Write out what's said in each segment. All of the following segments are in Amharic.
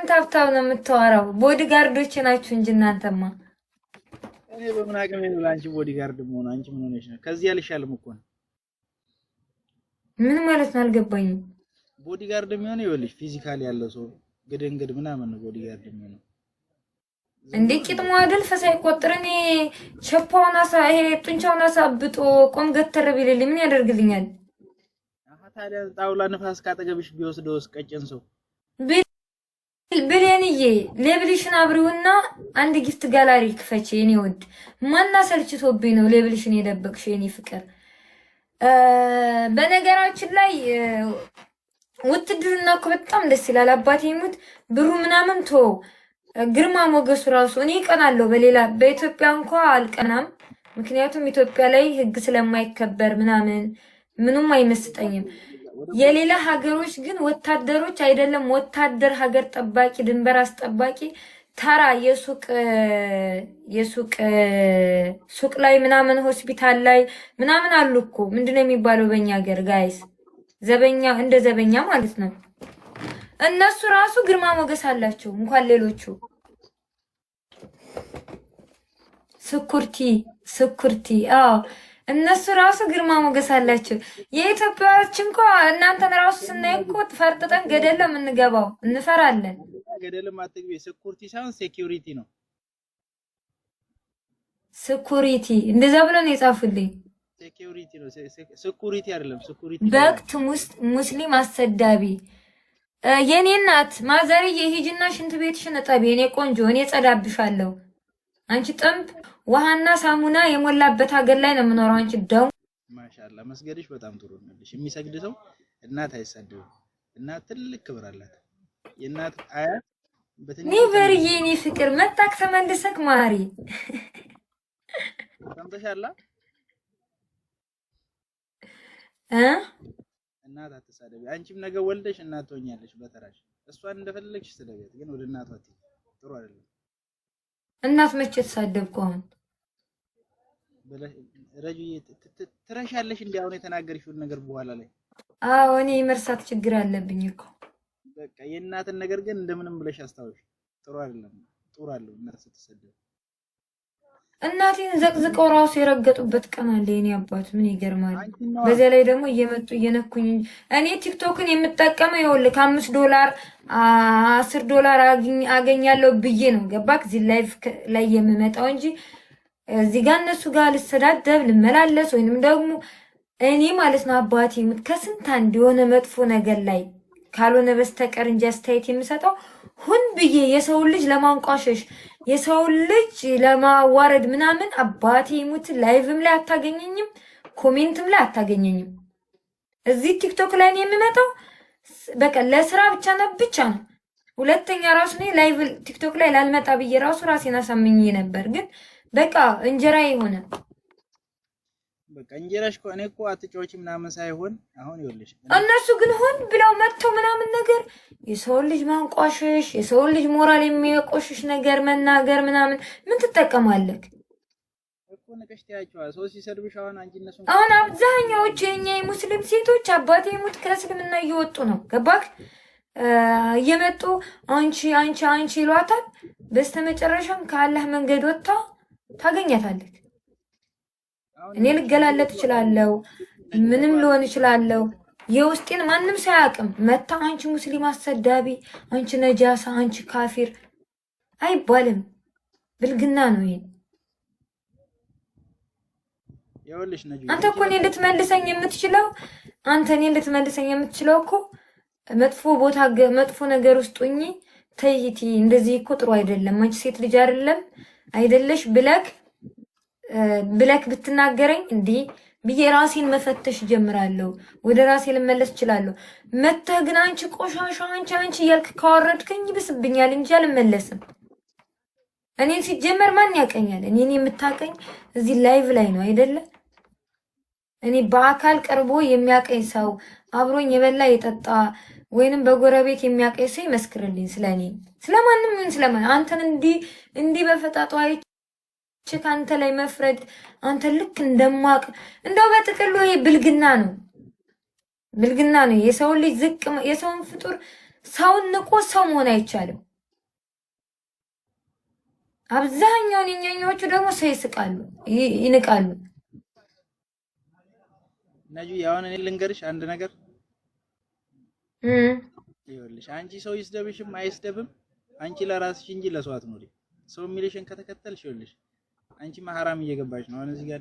የስንት ሀብታም ነው የምታወራው? ቦዲጋርዶች ናችሁ እንጂ እናንተማ። እኔ በምን አቅሜ ነው ለአንቺ ቦዲጋርድ መሆን? አንቺ ምን ሆነሽ ነው? ከዚህ ያልሻልም እኮ ነው። ምን ማለት ነው አልገባኝም። ቦዲጋርድ የሚሆነው ይኸውልሽ ፊዚካሊ ያለው ሰው ግድንግድ ምናምን ነው ቦዲጋርድ የሚሆነው። እንዴ ቂጥ ሞዴል ፈሳይ ቆጥር እኔ ቸፓውና ይሄ ጡንቻውና ሳብጦ ቆም ገተረ ቢልልኝ ምን ያደርግልኛል? ታዲያ ጣውላ ንፋስ ካጠገብሽ ቢወስደውስ ቀጭን ሰው ብሌንዬ ሌብልሽን አብሪውና አንድ ጊፍት ጋላሪ ክፈች የኔ ወድ። ማና ሰልችቶብኝ ነው ሌብልሽን የደበቅሽ የኔ ፍቅር። በነገራችን ላይ ውትድርና እኮ በጣም ደስ ይላል። አባቴ ይሙት ብሩ ምናምን ቶ ግርማ ሞገሱ ራሱ እኔ ቀናለሁ። በሌላ በኢትዮጵያ እንኳን አልቀናም፣ ምክንያቱም ኢትዮጵያ ላይ ህግ ስለማይከበር ምናምን ምንም አይመስጠኝም። የሌላ ሀገሮች ግን ወታደሮች አይደለም ወታደር ሀገር ጠባቂ ድንበር አስጠባቂ ተራ ሱቅ ላይ ምናምን ሆስፒታል ላይ ምናምን አሉ እኮ ምንድነው የሚባለው በእኛ ሀገር ጋይስ ዘበኛ፣ እንደ ዘበኛ ማለት ነው። እነሱ ራሱ ግርማ ሞገስ አላቸው እንኳን ሌሎቹ። ስኩርቲ አዎ እነሱ ራሱ ግርማ ሞገስ አላቸው። የኢትዮጵያዎች እንኳን እናንተን ራሱ ስናይቆ ፈርጥጠን ገደል ነው የምንገባው፣ እንፈራለን። ገደልም አትግቢ። ስኩሪቲ ሳይሆን ሴኩሪቲ ነው። ስኩሪቲ እንደዛ ብለው ነው የጻፉልኝ። ሴኩሪቲ ነው፣ ስኩሪቲ አይደለም። ስኩሪቲ በክት ሙስሊም አሰዳቢ የኔ እናት ማዘርዬ ሂጂና ሽንት ቤትሽን እጠቢ የኔ ቆንጆ፣ እኔ ጸዳብሻለሁ። አንቺ ጥምብ ውሃና ሳሙና የሞላበት ሀገር ላይ ነው የምኖረው። አንቺ ደው ማሻአላ መስገድሽ በጣም ጥሩ ነው። የሚሰግድ ሰው እናት አይሰደው። እናት ትልቅ ክብር አላት። የእናት አያት ኔቨር የኔ ፍቅር መጣክ ተመልሰክ ማሪ ሰምተሻላ? እናት አትሳደቢ። አንቺም ነገ ወልደሽ እናት ትሆኛለሽ በተራሽ። እሷን እንደፈለግሽ ስለቤት ግን ወደ እናቷ ጥሩ አይደለም። እናት መቼ ተሳደብኩ? አሁን ረጁዬ ትረሻለሽ እንዴ? አሁን የተናገርሽውን ነገር በኋላ ላይ አዎ እኔ መርሳት ችግር አለብኝ እኮ። በቃ የእናትን ነገር ግን እንደምንም ብለሽ አስታውሽ። ጥሩ አይደለም። ጥሩ አይደለም እናት ስትሰደብ። እናቴን ዘቅዝቀው ራሱ የረገጡበት ቀን አለ። የኔ አባት ምን ይገርማል። በዚያ ላይ ደግሞ እየመጡ እየነኩኝ። እኔ ቲክቶክን የምጠቀመው ይኸውልህ $5 $10 አገኛለሁ ብዬ ነው ገባክ? እዚህ ላይቭ ላይ የምመጣው እንጂ እዚህ ጋር እነሱ ጋር ልሰዳደብ ልመላለስ ወይንም ደግሞ እኔ ማለት ነው አባቴ ከስንት አንድ የሆነ መጥፎ ነገር ላይ ካልሆነ በስተቀር እንጂ አስተያየት የምሰጠው ሁን ብዬ የሰው ልጅ ለማንቋሸሽ የሰው ልጅ ለማዋረድ ምናምን አባቴ ሙት ላይቭም ላይ አታገኘኝም፣ ኮሜንትም ላይ አታገኘኝም። እዚህ ቲክቶክ ላይ ነው የምመጣው በቃ ለስራ ብቻ ነው። ሁለተኛ ራሱ ነው ላይቭ ቲክቶክ ላይ ላልመጣ ብዬ ራሱ ራሴን አሳምኜ ነበር፣ ግን በቃ እንጀራ ይሆነ በቃ እንጀራሽ እኮ እኔ እኮ አትጫወቺ ምናምን ሳይሆን አሁን ይኸውልሽ እነሱ ግን ሆን ብለው መጥተው ምናምን ነገር የሰው ልጅ ማንቋሸሽ የሰው ልጅ ሞራል የሚያቆሽሽ ነገር መናገር ምናምን ምን ትጠቀማለህ እኮ? ነቀሽ ታያቸዋል ሰው ሲሰድብሽ። አሁን አብዛኛዎቹ የኛ ሙስሊም ሴቶች አባቴ ሙት ከእስልምና እየወጡ ነው ገባክ? እየመጡ አንቺ ይሏታል። በስተመጨረሻም ከአላህ መንገድ ወጥታ ታገኛታለህ። እኔ ልገላለጥ እችላለሁ፣ ምንም ሊሆን እችላለሁ። የውስጤን ማንም ሳያውቅም መታ አንቺ ሙስሊም አሰዳቢ፣ አንቺ ነጃሳ፣ አንቺ ካፊር አይባልም። ብልግና ነው ይሄ። ይኸውልሽ ነጂ አንተ እኮ እኔ ልትመልሰኝ የምትችለው እኮ መጥፎ ቦታ መጥፎ ነገር ውስጥ ሆኜ ተይቲ እንደዚህ እኮ ጥሩ አይደለም፣ አንቺ ሴት ልጅ አይደለሽ ብለክ ብትናገረኝ እንዴ ብዬ ራሴን መፈተሽ ጀምራለሁ። ወደ ራሴ ልመለስ እችላለሁ። መተህ ግን አንቺ ቆሻሻ አንቺ እያልክ ካወረድከኝ ይብስብኛል እንጂ አልመለስም። እኔን ሲጀመር ማን ያቀኛል? እኔን የምታቀኝ እዚህ ላይቭ ላይ ነው አይደለ? እኔ በአካል ቀርቦ የሚያቀኝ ሰው አብሮኝ የበላ የጠጣ ወይንም በጎረቤት የሚያቀኝ ሰው ይመስክርልኝ ስለኔ። ስለማንም ምን ስለማን አንተን እንዲህ በፈጣጣው ካንተ ላይ መፍረድ አንተ ልክ እንደማቅ እንደው በጥቅሉ ይሄ ብልግና ነው። የሰው ልጅ የሰውን ፍጡር ሰውን ንቆ ሰው መሆን አይቻልም። አብዛኛው የኛኞቹ ደግሞ ሰው ይስቃሉ ይንቃሉ። ነጁ ያውን እኔ ልንገርሽ አንድ ነገር ይኸውልሽ፣ አንቺ ሰው ይስደብሽም አይስደብም አንቺ ለራስሽ እንጂ ለሰው አትኖሪ። ሰው የሚልሽን ከተከተልሽ ይኸውልሽ አንቺ ማህራም እየገባሽ ነው። አሁን እዚህ ጋር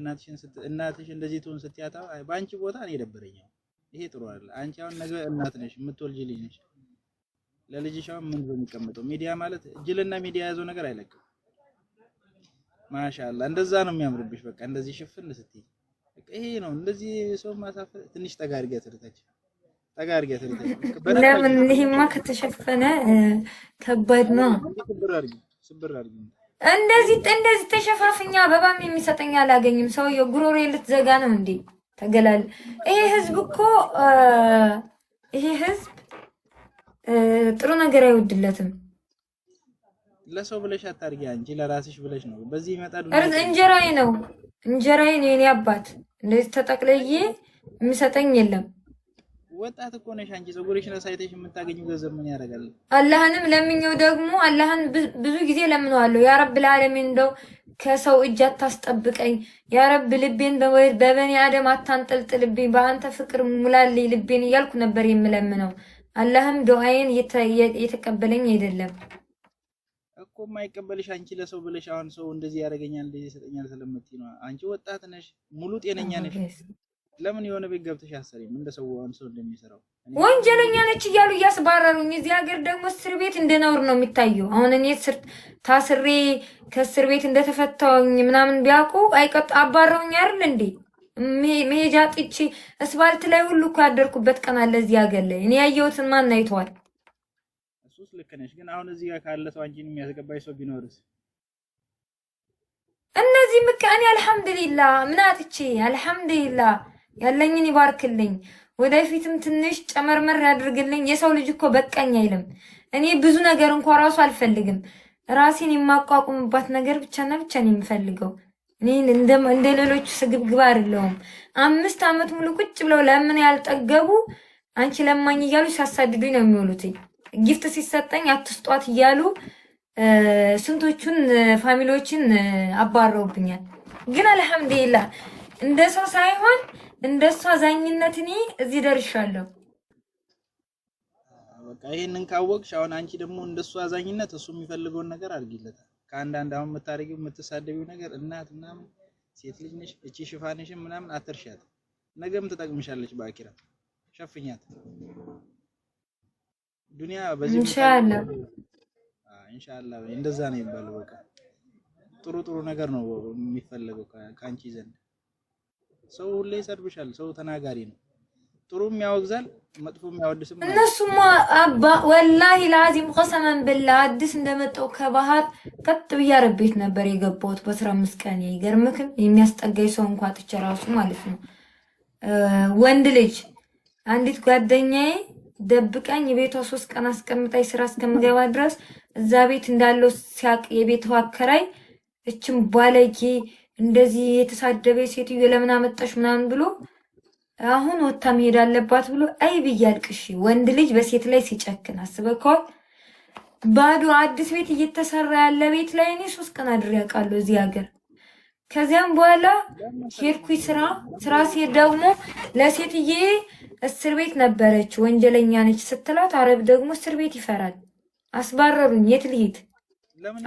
እናትሽ እንደዚህ ትሁን ስትያታ በአንቺ ቦታ እኔ ደበረኛው። ይሄ ጥሩ አይደል። አንቺ አሁን ነገ እናት ነሽ፣ የምትወልጂ ልጅ ነሽ። ለልጅሽ አሁን ምን በሚቀመጠው ሚዲያ ማለት ጅልና ሚዲያ ያዘው ነገር አይለቅም። ማሻአላ እንደዛ ነው የሚያምርብሽ። በቃ እንደዚህ ሽፍን ስትይ በቃ ይሄ ነው እንደዚህ ሰው ማሳፈር። ትንሽ ጠጋርጊያ ትርታች ጠጋርጊያ ትርታች ለምን ይሄማ ከተሸፈነ ከባድ ነው። ስብር አድርጊ እንደዚህ ተሸፋፍኛ አበባም የሚሰጠኝ አላገኝም። ሰውዬው ጉሮሬ ልትዘጋ ነው እንዴ? ተገላል። ይሄ ህዝብ እኮ ይሄ ህዝብ ጥሩ ነገር አይወድለትም። ለሰው ብለሽ አታርጊ፣ አንቺ ለራስሽ ብለሽ ነው። በዚህ ይመጣዱ እንጀራዬ ነው የኔ አባት። እንደዚህ ተጠቅለዬ የሚሰጠኝ የለም። ወጣት እኮ ነሽ አንቺ። ፀጉርሽን ሳይተሽ የምታገኙ ገንዘብ ምን ያደርጋል? አላህንም ለምኜው ደግሞ አላህን ብዙ ጊዜ ለምነዋለሁ። ያ ረብ ለዓለሚን እንደው ከሰው እጅ አታስጠብቀኝ ያ ረብ፣ ልቤን በበኒ አደም አታንጠልጥልብኝ፣ በአንተ ፍቅር ሙላልኝ ልቤን እያልኩ ነበር የምለምነው። አላህም ዱዓዬን እየተቀበለኝ አይደለም እኮ። የማይቀበልሽ አንቺ ለሰው ብለሽ አሁን ሰው እንደዚህ ያደርገኛል እንደዚህ ይሰጠኛል ስለምትይ ነው። አንቺ ወጣት ነሽ፣ ሙሉ ጤነኛ ነሽ። ለምን የሆነ ቤት ገብተሽ አሰሪም እንደ ሰው እንደሚሰራው ወንጀለኛ ነች እያሉ እያስባረሩኝ። እዚህ ሀገር ደግሞ እስር ቤት እንደነውር ነው የሚታየው። አሁን እኔ ታስሬ ከእስር ቤት እንደተፈታውኝ ምናምን ቢያውቁ አባረውኝ አይደል እንዴ? መሄጃ ጥቼ አስፋልት ላይ ሁሉ እኮ ያደርኩበት ቀን አለ እዚህ ሀገር ላይ። እኔ ያየሁትን ማን አይተዋል? እሱስ ልክ ነሽ። ግን አሁን እዚህ ጋር ካለ ሰው አንቺን የሚያስገባኝ ሰው ቢኖርስ? እነዚህ ምቃኔ አልሐምዱሊላህ ምን አጥቼ አልሐምዱሊላህ ያለኝን ይባርክልኝ። ወደፊትም ትንሽ ጨመርመር ያድርግልኝ። የሰው ልጅ እኮ በቃኝ አይልም። እኔ ብዙ ነገር እንኳን ራሱ አልፈልግም። ራሴን የማቋቁምባት ነገር ብቻና ብቻ ነው የምፈልገው። እኔ እንደ ሌሎቹ ስግብግብ አይደለሁም። 5 ዓመት ሙሉ ቁጭ ብለው ለምን ያልጠገቡ አንቺ ለማኝ እያሉ ሲያሳድዱኝ ነው የሚውሉት። ጊፍት ሲሰጠኝ አትስጧት እያሉ ስንቶቹን ፋሚሊዎችን አባረውብኛል። ግን አልሐምዱሊላህ እንደ ሰው ሳይሆን እንደሷ አዛኝነት እኔ እዚህ ደርሻለሁ። በቃ ይሄንን ካወቅሽ አሁን አንቺ ደግሞ እንደሱ አዛኝነት እሱ የሚፈልገውን ነገር አድርጊለታል። ከአንዳንድ አሁን የምታረጊው የምትሳደቢው ነገር እናት ምናምን ሴት ልጅ ነሽ፣ እቺ ሽፋንሽን ምናምን አትርሻት። ነገም ትጠቅምሻለች በአኪራ። ሸፍኛት ዱንያ በዚህ ኢንሻአላህ እንደዛ ነው የሚባለው። በቃ ጥሩ ነገር ነው የሚፈልገው ካንቺ ዘንድ። ሰው ሁሌ ይሰድብሻል። ሰው ተናጋሪ ነው። ጥሩም ያወግዛል፣ መጥፎም ያወድስም። እነሱማ አባ ወላሂ ላዚም ቀሰመን ብላ አዲስ እንደመጣው ከባህር ከት ብያ ረቤት ነበር የገባሁት በ15 ቀን። ይገርምክም የሚያስጠጋኝ ሰው እንኳን ጥቼ ራሱ ማለት ነው። ወንድ ልጅ አንዲት ጓደኛዬ ደብቃኝ የቤቷ 3 ቀን አስቀምጣኝ ስራ እስከምገባ ድረስ እዛ ቤት እንዳለው ሲያቅ የቤቷ አከራይ እችም ባለጌ እንደዚህ የተሳደበ ሴትዮ ለምን አመጣሽ ምናምን ብሎ አሁን ወጣ መሄድ አለባት ብሎ አይ ብያልቅሽ። ወንድ ልጅ በሴት ላይ ሲጨክን አስበከው። ባዶ አዲስ ቤት እየተሰራ ያለ ቤት ላይ እኔ 3 ቀን አድሬ ያውቃለሁ እዚህ ሀገር። ከዚያም በኋላ ሄድኩኝ ስራ ሲሄድ ደግሞ ለሴትዬ እስር ቤት ነበረች ወንጀለኛ ነች ስትላት አረብ ደግሞ እስር ቤት ይፈራል። አስባረሩኝ። የት ልሂድ?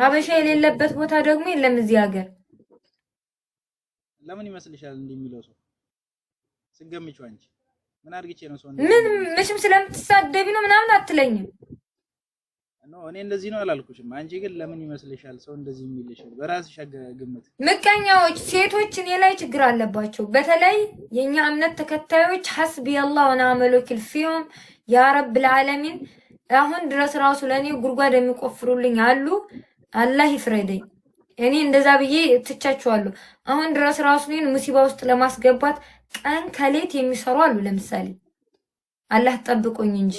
አበሻ የሌለበት ቦታ ደግሞ የለም እዚህ ሀገር። ለምን ይመስልሻል እንደሚለው ሰው ስገምጪው? አንቺ ምን አድርግቼ ነው ሰው ምን መቼም ስለምትሳደቢ ነው ምናምን አትለኝም። እኔ እንደዚህ ነው አላልኩሽም። አንቺ ግን ለምን ይመስልሻል ሰው እንደዚህ የሚልሽ? በራስሽ ግምት። ምቀኛዎች ሴቶች እኔ ላይ ችግር አለባቸው። በተለይ የኛ እምነት ተከታዮች ሐስቢ አላህ ወነዕመል ወኪል ፊሁም ያ ረብ العالمين። አሁን ድረስ ራሱ ለኔ ጉርጓድ የሚቆፍሩልኝ አሉ። አላህ ይፍረደኝ። እኔ እንደዛ ብዬ ትቻቸዋለሁ። አሁን ድረስ ራሱ እኔን ሙሲባ ውስጥ ለማስገባት ቀን ከሌት የሚሰሩ አሉ። ለምሳሌ አላህ ጠብቆኝ እንጂ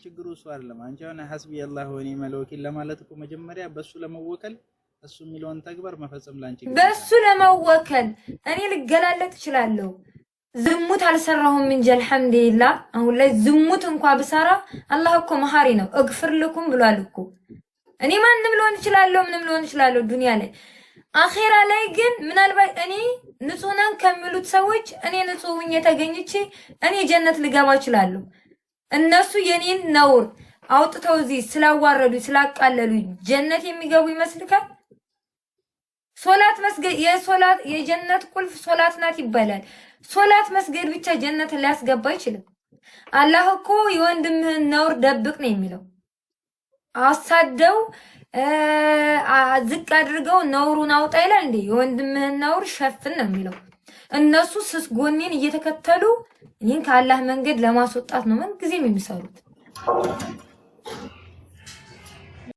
ችግሩ እሱ አይደለም። አንቺ አሁን ሐስቢ አላህ ወነዕመል ወኪል ለማለት እኮ መጀመሪያ በሱ ለመወከል እሱ የሚለውን ተግባር መፈጸም ላንቺ በሱ ለመወከል እኔ ልገላለጥ እችላለሁ። ዝሙት አልሰራሁም እንጂ አልሐምዱሊላህ። አሁን ላይ ዝሙት እንኳን ብሰራ አላህ እኮ መሐሪ ነው። እግፍር ልኩም ብሏል እኮ እኔ ማንም ልሆን እችላለሁ፣ ምንም ልሆን እችላለሁ ዱንያ ላይ። አኺራ ላይ ግን ምናልባት እኔ ንጹህ ነን ከሚሉት ሰዎች እኔ ንጹህ ሆኜ ተገኝቼ እኔ ጀነት ልገባ እችላለሁ። እነሱ የኔን ነውር አውጥተው እዚህ ስላዋረዱ ስላቃለሉ ጀነት የሚገቡ ይመስልካል? ሶላት መስገድ የጀነት ቁልፍ ሶላት ናት ይባላል። ሶላት መስገድ ብቻ ጀነት ሊያስገባ አይችልም። አላህ እኮ የወንድምህን ነውር ደብቅ ነው የሚለው። አሳደው ዝቅ አድርገው ነውሩን አውጣ ይላል እንዴ? የወንድምህን ነውር ሸፍን ነው የሚለው። እነሱ ስስ ጎኔን እየተከተሉ እኔን ከአላህ መንገድ ለማስወጣት ነው ምን ጊዜም የሚሰሩት።